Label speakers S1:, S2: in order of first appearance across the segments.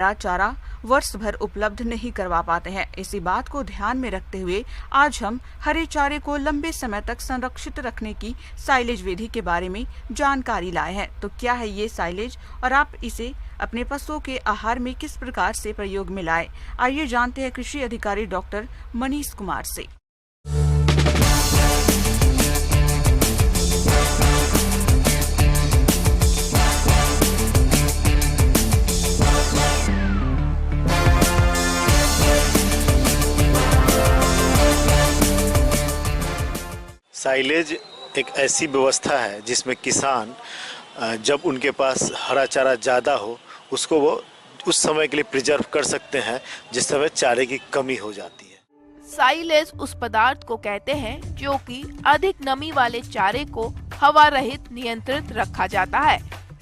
S1: हरा चारा वर्ष भर उपलब्ध नहीं करवा पाते हैं। इसी बात को ध्यान में रखते हुए आज हम हरे चारे को लंबे समय तक संरक्षित रखने की साइलेज विधि के बारे में जानकारी लाए हैं। तो क्या है ये साइलेज और आप इसे अपने पशुओं के आहार में किस प्रकार से प्रयोग में लाए, आइए जानते हैं कृषि अधिकारी डॉक्टर मनीष कुमार से।
S2: साइलेज एक ऐसी व्यवस्था है जिसमें किसान जब उनके पास हरा चारा ज़्यादा हो उसको वो उस समय के लिए प्रिजर्व कर सकते हैं जिस समय चारे की कमी हो जाती है।
S3: साइलेज उस पदार्थ को कहते हैं जो कि अधिक नमी वाले चारे को हवा रहित नियंत्रित रखा जाता है।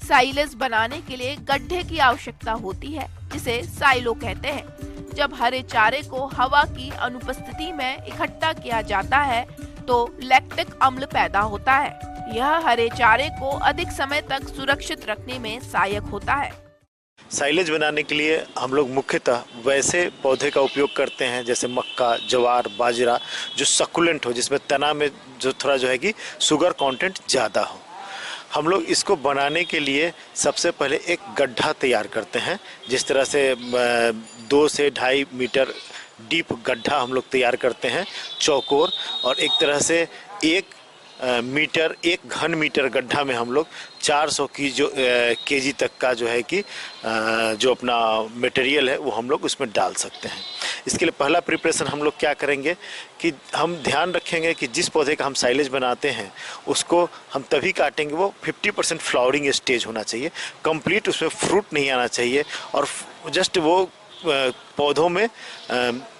S3: साइलेज बनाने के लिए गड्ढे की आवश्यकता होती है जिसे साइलो कहते हैं। जब हरे चारे को हवा की अनुपस्थिति में इकट्ठा किया जाता है तो लैक्टिक अम्ल पैदा होता है। यह हरे चारे को अधिक समय तक सुरक्षित रखने में सहायक होता है।
S2: साइलेज बनाने के लिए हम लोग मुख्यतः वैसे पौधे का उपयोग करते हैं जैसे मक्का, ज्वार, बाजरा जो सकुलेंट हो, जिसमें तना में जो थोड़ा जो है कि शुगर कंटेंट ज़्यादा हो। हम लोग इसको बनाने के लिए सबसे पहले एक गड्ढा तैयार करते हैं। जिस तरह से 2 से 2.5 मीटर डीप गड्ढा हम लोग तैयार करते हैं चौकोर, और एक तरह से 1 घन मीटर गड्ढा में हम लोग 400 की जो केजी तक का जो है कि जो अपना मटेरियल है वो हम लोग उसमें डाल सकते हैं। इसके लिए पहला प्रिपरेशन हम लोग क्या करेंगे कि हम ध्यान रखेंगे कि जिस पौधे का हम साइलेज बनाते हैं उसको हम तभी काटेंगे वो 50% फ्लावरिंग स्टेज होना चाहिए, कंप्लीट उसमें फ्रूट नहीं आना चाहिए, और जस्ट वो पौधों में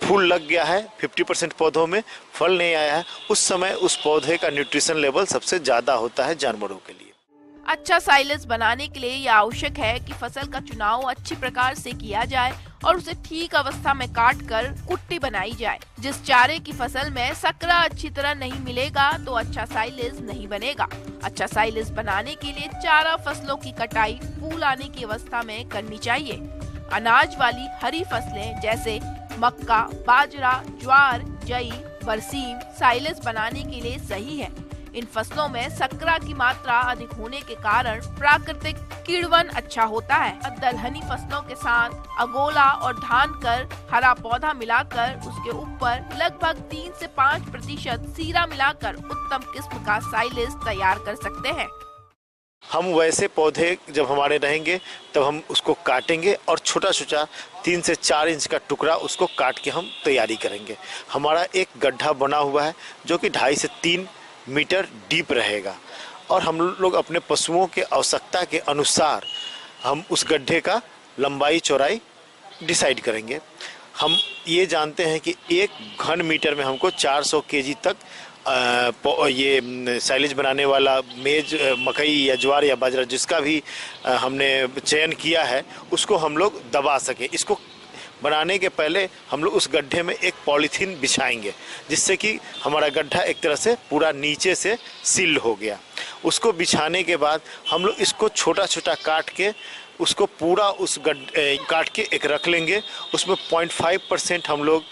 S2: फूल लग गया है, 50% पौधों में फल नहीं आया है, उस समय उस पौधे का न्यूट्रिशन लेवल सबसे ज़्यादा होता है जानवरों के लिए।
S3: अच्छा साइलेज बनाने के लिए यह आवश्यक है कि फसल का चुनाव अच्छी प्रकार से किया जाए और उसे ठीक अवस्था में काट कर कुट्टी बनाई जाए। जिस चारे की फसल में सकरा अच्छी तरह नहीं मिलेगा तो अच्छा साइलेज नहीं बनेगा। अच्छा साइलेज बनाने के लिए चारा फसलों की कटाई फूल आने की अवस्था में करनी चाहिए। अनाज वाली हरी फसलें जैसे मक्का, बाजरा, ज्वार, जई, बरसीम साइलेज बनाने के लिए सही है। इन फसलों में सकरा की मात्रा अधिक होने के कारण प्राकृतिक कीड़वन अच्छा होता है। दलहनी फसलों के साथ अगोला और धान कर हरा पौधा मिलाकर उसके ऊपर लगभग 3 से 5% सीरा मिलाकर उत्तम किस्म का साइलेज तैयार कर सकते हैं।
S2: हम वैसे पौधे जब हमारे रहेंगे तब हम उसको काटेंगे और छोटा छोटा 3 से 4 इंच का टुकड़ा उसको काट के हम तैयारी करेंगे। हमारा एक गड्ढा बना हुआ है जो कि 2.5 से 3 मीटर डीप रहेगा, और हम लोग अपने पशुओं के आवश्यकता के अनुसार हम उस गड्ढे का लंबाई चौड़ाई डिसाइड करेंगे। हम ये जानते हैं कि 1 घन मीटर में हमको 400 केजी तक ये साइलेज बनाने वाला मेज, मकई या ज्वार या बाजरा जिसका भी हमने चयन किया है उसको हम लोग दबा सकें। इसको बनाने के पहले हम लोग उस गड्ढे में एक पॉलीथीन बिछाएंगे जिससे कि हमारा गड्ढा एक तरह से पूरा नीचे से सील्ड हो गया। उसको बिछाने के बाद हम लोग इसको छोटा छोटा काट के उसको पूरा उस काट के एक रख लेंगे। उसमें 0.5% हम लोग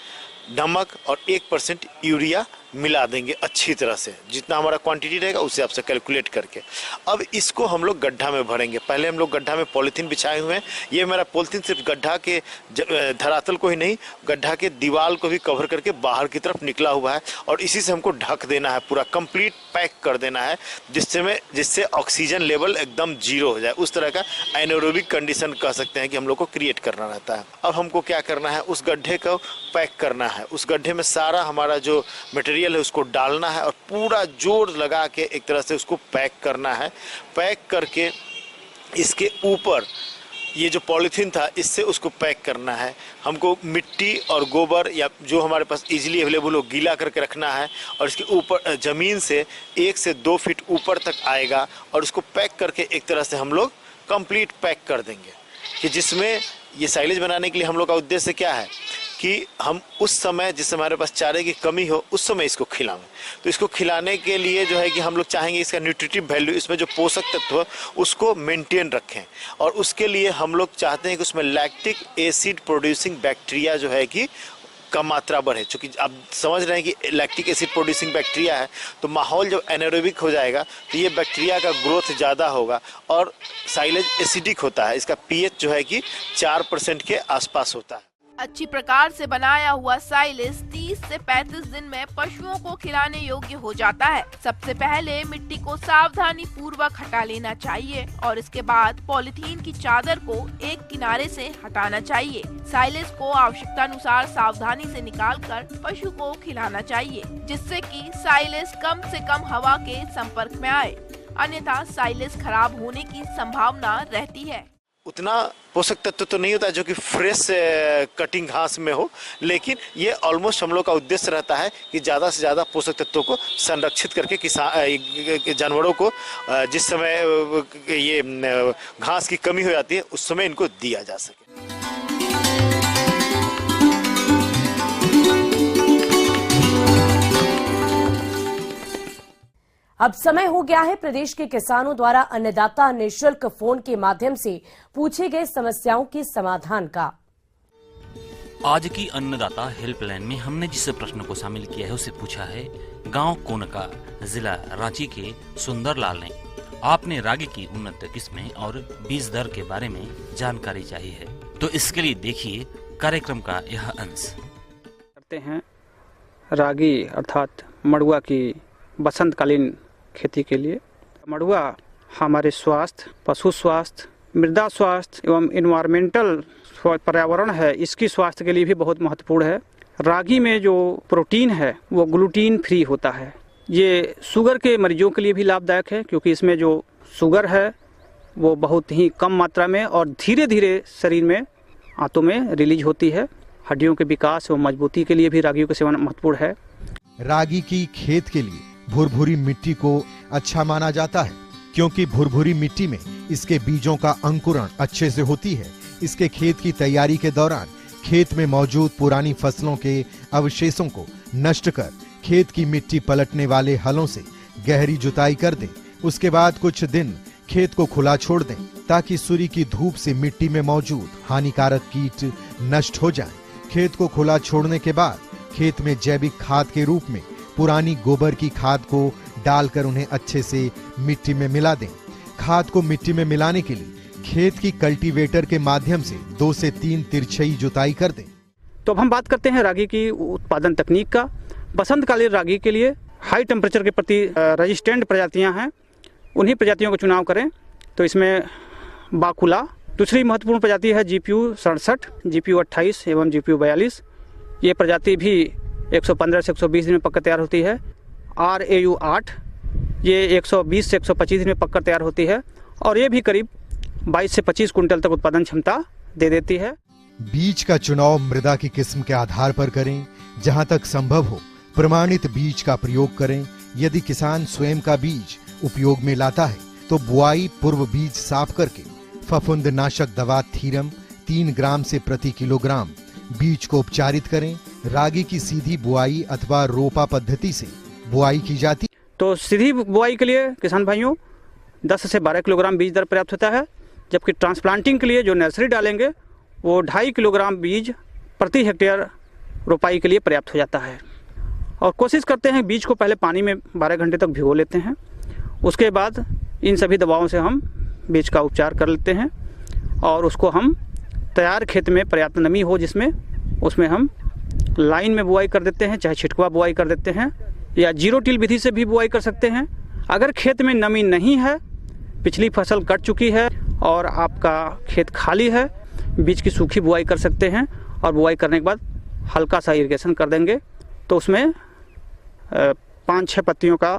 S2: नमक और 1% यूरिया मिला देंगे अच्छी तरह से, जितना हमारा क्वांटिटी रहेगा उस हिसाब से कैलकुलेट करके। अब इसको हम लोग गड्ढा में भरेंगे। पहले हम लोग गड्ढा में पॉलीथीन बिछाए हुए हैं। ये मेरा पॉलीथीन सिर्फ गड्ढा के धरातल को ही नहीं, गड्ढा के दीवार को भी कवर करके बाहर की तरफ निकला हुआ है, और इसी से हमको ढक देना है, पूरा कंप्लीट पैक कर देना है जिससे ऑक्सीजन लेवल एकदम 0 हो जाए। उस तरह का एनारोबिक कंडीशन कह सकते हैं कि हम लोग को क्रिएट करना रहता है। अब हमको क्या करना है, उस गड्ढे को पैक करना है। उस गड्ढे में सारा हमारा जो मटेरियल है उसको डालना है और पूरा जोर लगा के एक तरह से उसको पैक करना है। पैक करके इसके ऊपर ये जो पॉलीथीन था इससे उसको पैक करना है। हमको मिट्टी और गोबर या जो हमारे पास इजीली अवेलेबल हो गीला करके रखना है, और इसके ऊपर ज़मीन से 1 से 2 फीट ऊपर तक आएगा, और उसको पैक करके एक तरह से हम लोग कंप्लीट पैक कर देंगे। कि जिसमें ये साइलेज बनाने के लिए हम लोग का उद्देश्य क्या है कि हम उस समय जिस समय हमारे पास चारे की कमी हो उस समय इसको खिलाएं। तो इसको खिलाने के लिए जो है कि हम लोग चाहेंगे इसका न्यूट्रिटिव वैल्यू, इसमें जो पोषक तत्व उसको मेंटेन रखें, और उसके लिए हम लोग चाहते हैं कि उसमें लैक्टिक एसिड प्रोड्यूसिंग बैक्टीरिया जो है कि कम मात्रा बढ़े। चूँकि आप समझ रहे हैं कि लैक्टिक एसिड प्रोड्यूसिंग बैक्टीरिया है, तो माहौल जब एनारोबिक हो जाएगा तो ये बैक्टीरिया का ग्रोथ ज़्यादा होगा और साइलेज एसिडिक होता है। इसका पीएच जो है कि 4% के आसपास होता है।
S3: अच्छी प्रकार से बनाया हुआ साइलेज 30 से 35 दिन में पशुओं को खिलाने योग्य हो जाता है। सबसे पहले मिट्टी को सावधानी पूर्वक हटा लेना चाहिए और इसके बाद पॉलीथीन की चादर को एक किनारे से हटाना चाहिए। साइलेज को आवश्यकतानुसार सावधानी से निकालकर पशु को खिलाना चाहिए, जिससे कि साइलेज कम से कम हवा के संपर्क में आए, अन्यथा साइलेज खराब होने की संभावना रहती है।
S2: उतना पोषक तत्व तो नहीं होता जो कि फ्रेश कटिंग घास में हो, लेकिन ये ऑलमोस्ट हम लोग का उद्देश्य रहता है कि ज़्यादा से ज़्यादा पोषक तत्वों को संरक्षित करके जानवरों को जिस समय ये घास की कमी हो जाती है उस समय इनको दिया जा सके।
S4: अब समय हो गया है प्रदेश के किसानों द्वारा अन्नदाता निःशुल्क फोन के माध्यम से पूछे गए समस्याओं के समाधान का।
S5: आज की अन्नदाता हेल्पलाइन में हमने जिस प्रश्न को शामिल किया है उसे पूछा है गांव कोनका, जिला रांची के सुंदरलाल ने। आपने रागी की उन्नत किस्में और बीज दर के बारे में जानकारी चाहिए है, तो इसके लिए देखिए कार्यक्रम का यह अंश।
S6: करते हैं रागी अर्थात मड़ुआ की बसंतकालीन खेती के लिए। मड़ुआ हमारे स्वास्थ्य, पशु स्वास्थ्य, मृदा स्वास्थ्य एवं इन्वायरमेंटल पर्यावरण है, इसकी स्वास्थ्य के लिए भी बहुत महत्वपूर्ण है। रागी में जो प्रोटीन है वो ग्लूटीन फ्री होता है। ये शुगर के मरीजों के लिए भी लाभदायक है, क्योंकि इसमें जो शुगर है वो बहुत ही कम मात्रा में और धीरे धीरे शरीर में आंतों में रिलीज होती है। हड्डियों के विकास एवं मजबूती के लिए भी रागियों का सेवन महत्वपूर्ण है।
S7: रागी की खेत के लिए भुरभुरी मिट्टी को अच्छा माना जाता है, क्योंकि भुरभुरी मिट्टी में इसके बीजों का अंकुरण अच्छे से होती है। इसके खेत की तैयारी के दौरान खेत में मौजूद पुरानी फसलों के अवशेषों को नष्ट कर खेत की मिट्टी पलटने वाले हलों से गहरी जुताई कर दें। उसके बाद कुछ दिन खेत को खुला छोड़ दें, ताकि सूर्य की धूप से मिट्टी में मौजूद हानिकारक कीट नष्ट हो जाएं। खेत को खुला छोड़ने के बाद खेत में जैविक खाद के रूप में पुरानी गोबर की खाद को डालकर उन्हें अच्छे से मिट्टी में मिला दें। खाद को मिट्टी में मिलाने के लिए खेत की कल्टीवेटर के माध्यम से 2 से 3 तिरछई जुताई कर दें।
S6: तो अब हम बात करते हैं रागी की उत्पादन तकनीक का। बसंतकालीन रागी के लिए हाई टेम्परेचर के प्रति रेजिस्टेंट प्रजातियां हैं, उन्हीं प्रजातियों का चुनाव करें। तो इसमें बाकुला, दूसरी महत्वपूर्ण प्रजाति है GPU 67, GPU 28 एवं GPU 42। ये प्रजाति भी 115 से 120 दिन में पककर तैयार होती है। RAU 8, ये 120 से 125 दिन में पककर तैयार होती है और ये भी करीब 22 से 25 कुंटल तक उत्पादन क्षमता दे देती है।
S7: बीज का चुनाव मृदा की किस्म के आधार पर करें। जहां तक संभव हो प्रमाणित बीज का प्रयोग करें। यदि किसान स्वयं का बीज उपयोग में लाता है तो बुआई पूर्व बीज साफ करके फफूंदनाशक दवा थीरम 3 ग्राम से प्रति किलोग्राम बीज को उपचारित करें। रागी की सीधी बुआई अथवा रोपा पद्धति से बुआई की जाती।
S6: तो सीधी बुआई के लिए किसान भाइयों 10 से 12 किलोग्राम बीज दर पर्याप्त होता है, जबकि ट्रांसप्लांटिंग के लिए जो नर्सरी डालेंगे वो 2.5 किलोग्राम बीज प्रति हेक्टेयर रोपाई के लिए पर्याप्त हो जाता है। और कोशिश करते हैं बीज को पहले पानी में 12 घंटे तक भिगो लेते हैं। उसके बाद इन सभी दवाओं से हम बीज का उपचार कर लेते हैं और उसको हम तैयार खेत में पर्याप्त नमी हो जिसमें उसमें हम लाइन में बुआई कर देते हैं, चाहे छिटकुआ बुआई कर देते हैं या जीरो टिल विधि से भी बुआई कर सकते हैं। अगर खेत में नमी नहीं है, पिछली फसल कट चुकी है और आपका खेत खाली है, बीज की सूखी बुआई कर सकते हैं और बुआई करने के बाद हल्का सा इरिगेशन कर देंगे तो उसमें 5-6 पत्तियों का